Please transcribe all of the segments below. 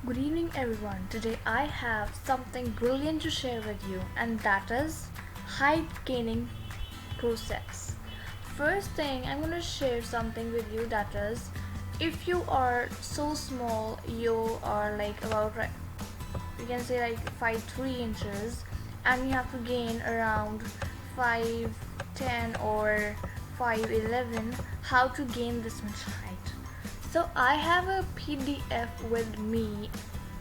Good evening, everyone. Today I have something brilliant to share with you, and that is height gaining process. First thing, I'm going to share something with you that is if you are so small, you are like about you can say like 5'3" and you have to gain around 5'10" or 5'11", how to gain this much height. So I have a PDF with me,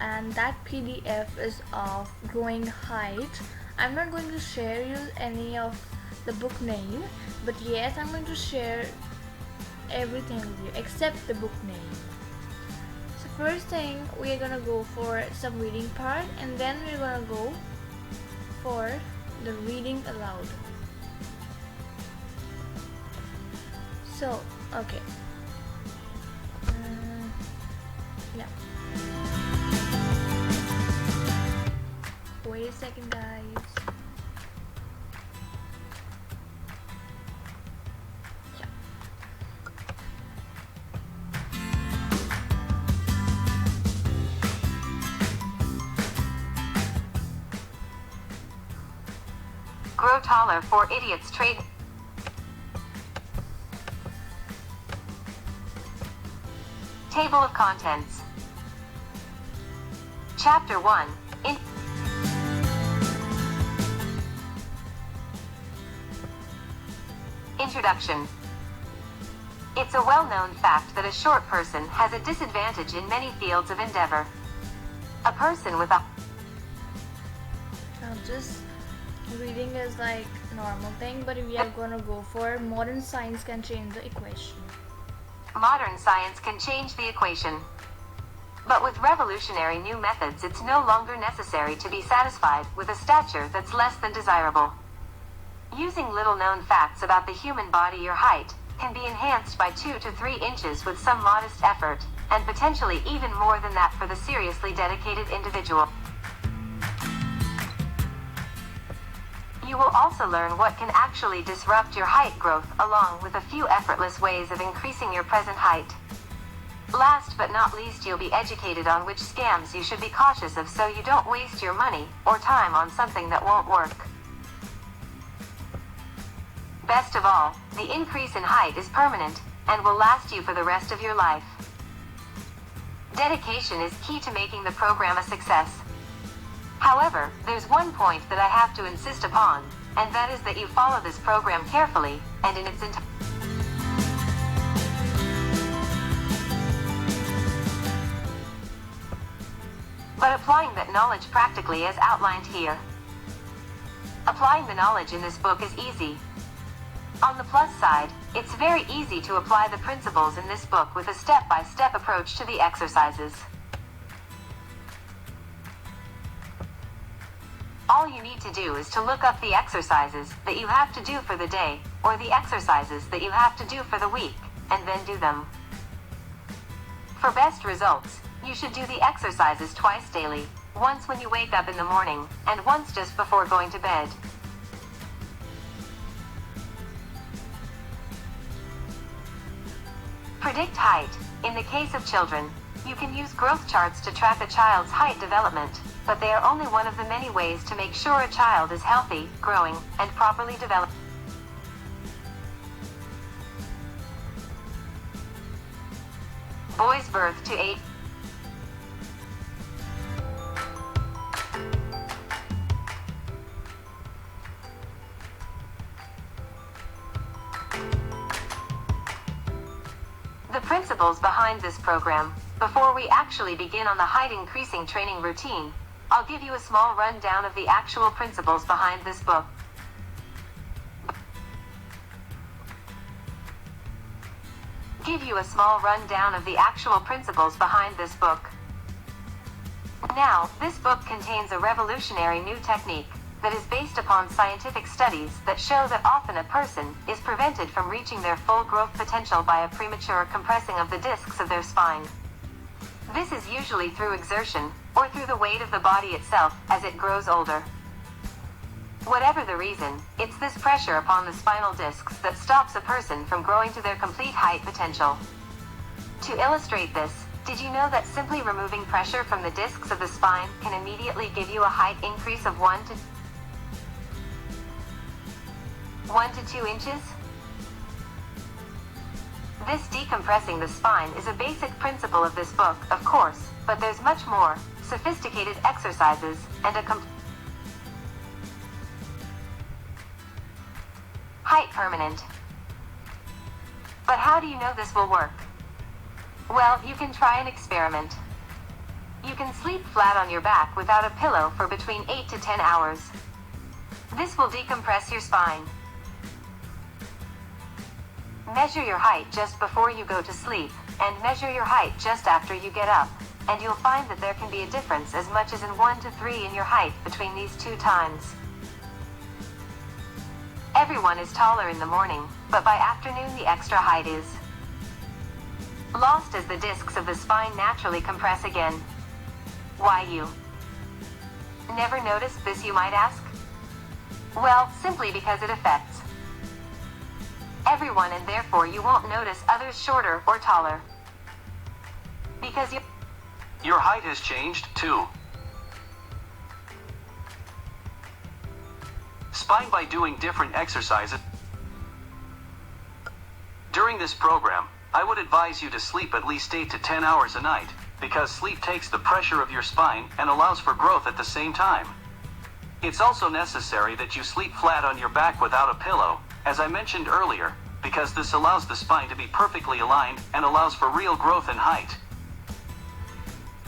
and that PDF is of growing height. I'm not going to share you any of the book name, but yes, I'm going to share everything with you except the book name. So first thing, we are gonna go for some reading part, and then we're gonna go for the reading aloud. So okay. Yeah. Wait a second, guys. Yeah. Grow taller for idiots trade. Table of contents. Chapter 1. Introduction. It's a well-known fact that a short person has a disadvantage in many fields of endeavor. A person with a Now just reading is like normal thing, but we are gonna go for modern science can change the equation. modern science can change the equation. But with revolutionary new methods, it's no longer necessary to be satisfied with a stature that's less than desirable. Using little-known facts about the human body, your height can be enhanced by 2 to 3 inches with some modest effort, and potentially even more than that for the seriously dedicated individual. You will also learn what can actually disrupt your height growth, along with a few effortless ways of increasing your present height. Last but not least, you'll be educated on which scams you should be cautious of so you don't waste your money or time on something that won't work. Best of all, the increase in height is permanent and will last you for the rest of your life. Dedication is key to making the program a success. However, there's one point that I have to insist upon, and that is that you follow this program carefully and in its entirety. But applying that knowledge practically as outlined here. Applying the knowledge in this book is easy. On the plus side, it's very easy to apply the principles in this book with a step-by-step approach to the exercises. All you need to do is to look up the exercises that you have to do for the day, or the exercises that you have to do for the week, and then do them. For best results, you should do the exercises twice daily, once when you wake up in the morning, and once just before going to bed. Predict height. In the case of children, you can use growth charts to track a child's height development, but they are only one of the many ways to make sure a child is healthy, growing, and properly developed. Boys birth to 8. The principles behind this program. Before we actually begin on the height increasing training routine, I'll give you a small rundown of the actual principles behind this book. Now, this book contains a revolutionary new technique that is based upon scientific studies that show that often a person is prevented from reaching their full growth potential by a premature compressing of the discs of their spine. This is usually through exertion, or through the weight of the body itself as it grows older. Whatever the reason, it's this pressure upon the spinal discs that stops a person from growing to their complete height potential. To illustrate this, Did you know that simply removing pressure from the discs of the spine can immediately give you a height increase of 1 to 2 inches? This decompressing the spine is a basic principle of this book, of course, but there's much more, sophisticated exercises, and a height permanent. But how do you know this will work? Well, you can try an experiment. You can sleep flat on your back without a pillow for between 8 to 10 hours. This will decompress your spine. Measure your height just before you go to sleep, and measure your height just after you get up, and you'll find that there can be a difference as much as in 1 to 3 in your height between these two times. Everyone is taller in the morning, but by afternoon the extra height is lost as the discs of the spine naturally compress again. Why you never noticed this, you might ask? Well, simply because it affects everyone, and therefore you won't notice others shorter or taller. Because your height has changed too. Spine by doing different exercises. During this program, I would advise you to sleep at least 8 to 10 hours a night, because sleep takes the pressure of your spine and allows for growth at the same time. It's also necessary that you sleep flat on your back without a pillow, as I mentioned earlier, because this allows the spine to be perfectly aligned and allows for real growth in height.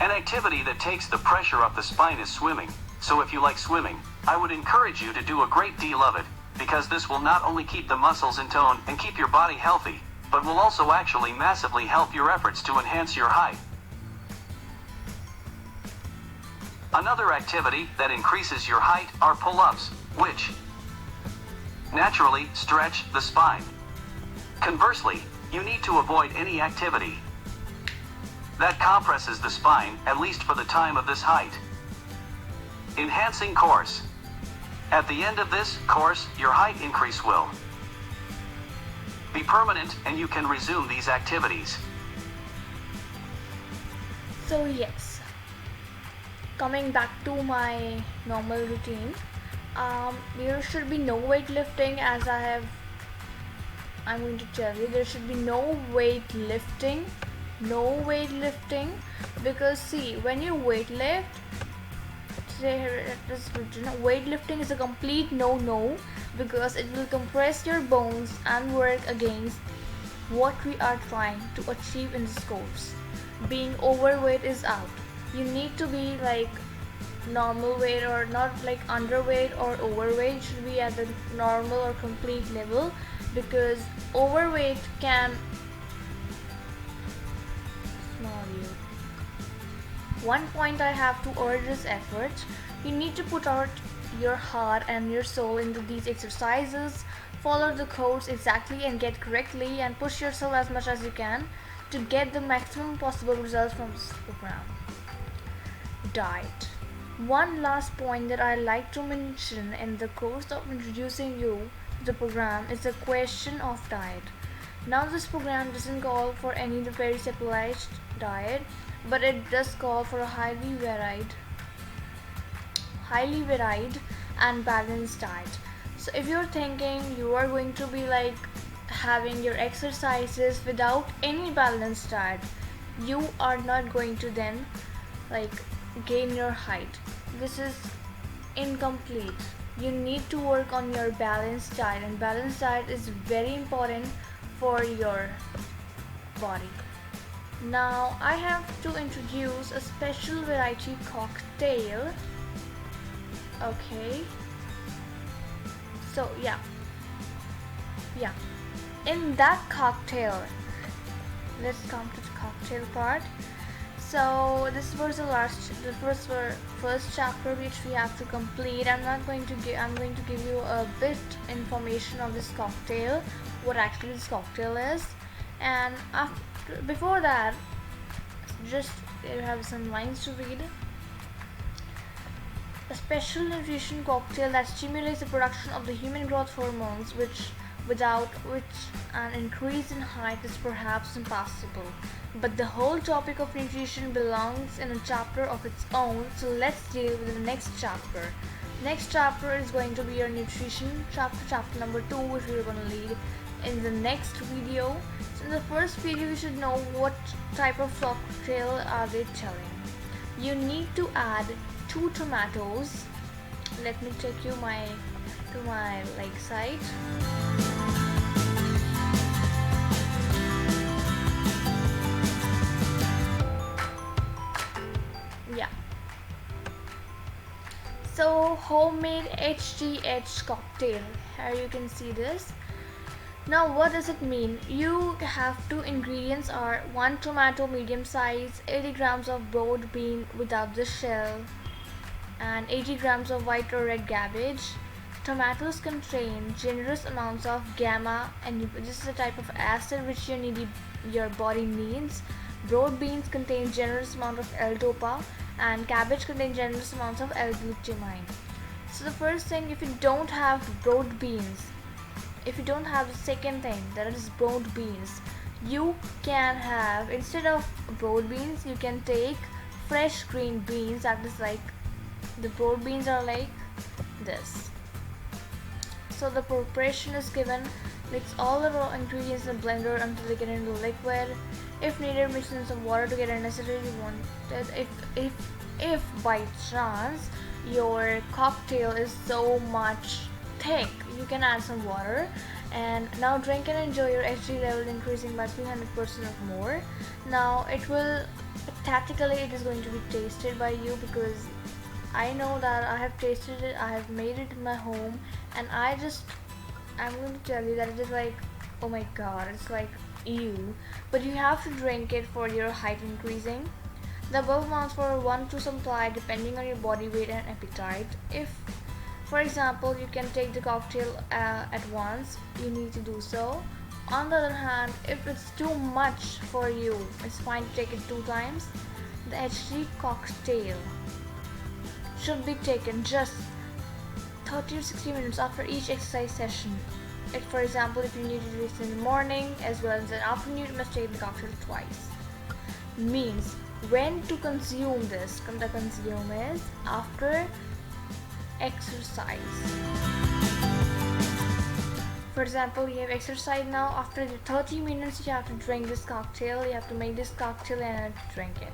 An activity that takes the pressure off the spine is swimming, so if you like swimming, I would encourage you to do a great deal of it, because this will not only keep the muscles in tone and keep your body healthy, but will also actually massively help your efforts to enhance your height. Another activity that increases your height are pull-ups, which naturally stretch the spine. Conversely, you need to avoid any activity that compresses the spine, at least for the time of this height. Enhancing course. At the end of this course, your height increase will be permanent and you can resume these activities. So yes, coming back to my normal routine, there should be no weightlifting, as I'm going to tell you, there should be no weightlifting, because see, when you weightlift, weightlifting is a complete no, because it will compress your bones and work against what we are trying to achieve in this course. Being overweight is out. You need to be like normal weight, or not like underweight or overweight. Should be at the normal or complete level, because overweight can small you. One point I have to urge this effort: you need to put out your heart and your soul into these exercises, follow the course exactly and get correctly, and push yourself as much as you can to get the maximum possible results from this program. Diet. One last point that I like to mention in the course of introducing you to the program is the question of diet. Now, this program doesn't call for any very specialized diet, but it does call for a highly varied and balanced diet. So if you're thinking you are going to be like having your exercises without any balanced diet, you are not going to then like gain your height. This is incomplete. You need to work on your balanced diet, and balanced diet is very important for your body. Now I have to introduce a special variety cocktail. Okay, so yeah, in that cocktail, let's come to the cocktail part. So this was the first chapter which we have to complete. I'm going to give you a bit information of this cocktail, what actually this cocktail is, and before that, just you have some lines to read. A special nutrition cocktail that stimulates the production of the human growth hormones, which without which an increase in height is perhaps impossible. But the whole topic of nutrition belongs in a chapter of its own, so let's deal with the next chapter. Next chapter is going to be your nutrition chapter, chapter number 2, which we're going to lead in the next video. So in the first video, you should know what type of cocktail are they telling. You need to add 2 tomatoes. Let me take you to my site. Yeah. So homemade HGH cocktail. Here you can see this. Now what does it mean? You have 2 ingredients are 1 tomato medium size, 80 grams of broad bean without the shell, and 80 grams of white or red cabbage. Tomatoes contain generous amounts of gamma, and this is a type of acid which your body needs. Broad beans contain generous amount of L-dopa, and cabbage contains generous amounts of L-glutamine. So the first thing, if you don't have broad beans, if you don't have the second thing, that is broad beans, you can have, instead of broad beans, you can take fresh green beans. That is like, the broad beans are like this. So the preparation is given: mix all the raw ingredients in the blender until they get into liquid. If needed, mix in some water to get a necessary wanted. If by chance your cocktail is so much thick, you can add some water. And now drink and enjoy your HG level increasing by 300% or more. Now it will, tactically it is going to be tasted by you, because I know that I have tasted it, I have made it in my home, and I'm going to tell you that it is like, oh my god, it's like ew. But you have to drink it for your height increasing. The above amounts for 1 to supply depending on your body weight and appetite. If, for example, you can take the cocktail at once, you need to do so. On the other hand, if it's too much for you, it's fine to take it 2 times. The HG cocktail should be taken just 30 to 60 minutes after each exercise session. For example, if you need to do this in the morning as well as in the afternoon, you must take the cocktail twice. Means when to consume this. The consume is after exercise. For example, you have exercise now. After the 30 minutes, you have to drink this cocktail. You have to make this cocktail and drink it.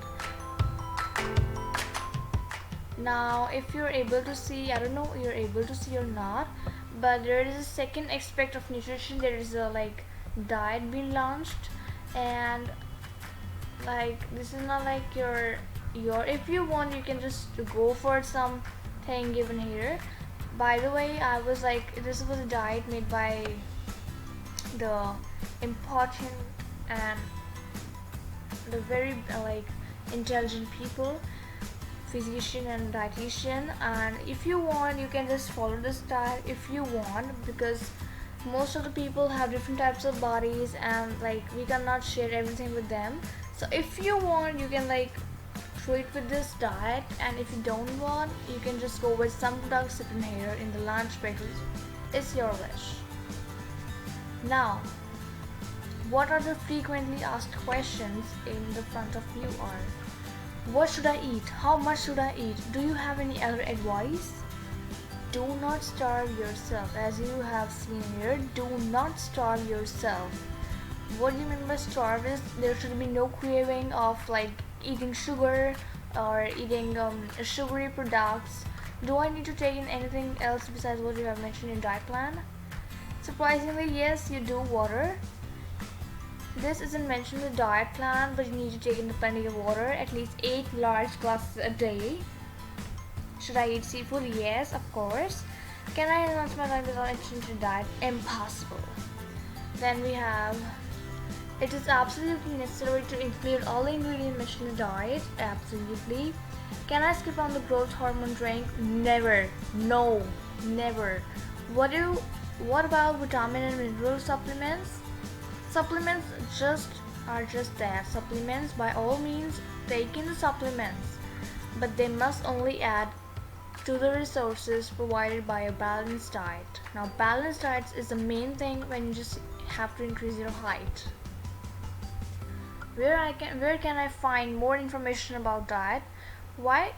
Now, if you're able to see, I don't know you're able to see or not, but there is a second aspect of nutrition. There is a diet being launched, and this is not like your if you want, you can just go for something given here. By the way, this was a diet made by the important and the very intelligent people, physician and dietitian. And if you want, you can just follow this diet if you want, because most of the people have different types of bodies, and we cannot share everything with them. So if you want, you can treat with this diet, and if you don't want, you can just go with some products sitting here in the lunch break. It's your wish. Now, what are the frequently asked questions in the front of you are: what should I eat? How much should I eat? Do you have any other advice? Do not starve yourself. As you have seen here, do not starve yourself. What do you mean by starve is there should be no craving of eating sugar or eating sugary products. Do I need to take in anything else besides what you have mentioned in diet plan? Surprisingly, yes, you do. Water. This isn't mentioned in the diet plan, but you need to take in plenty of water, at least 8 large glasses a day. Should I eat seafood? Yes, of course. Can I enhance my life without entering into diet? Impossible. Then we have, it is absolutely necessary to include all the ingredients mentioned in the diet. Absolutely. Can I skip on the growth hormone drink? Never. No, never. What about vitamin and mineral supplements? Supplements are just that, supplements. By all means, take in the supplements, but they must only add to the resources provided by a balanced diet. Now, balanced diets is the main thing when you just have to increase your height. Where can I find more information about diet? Why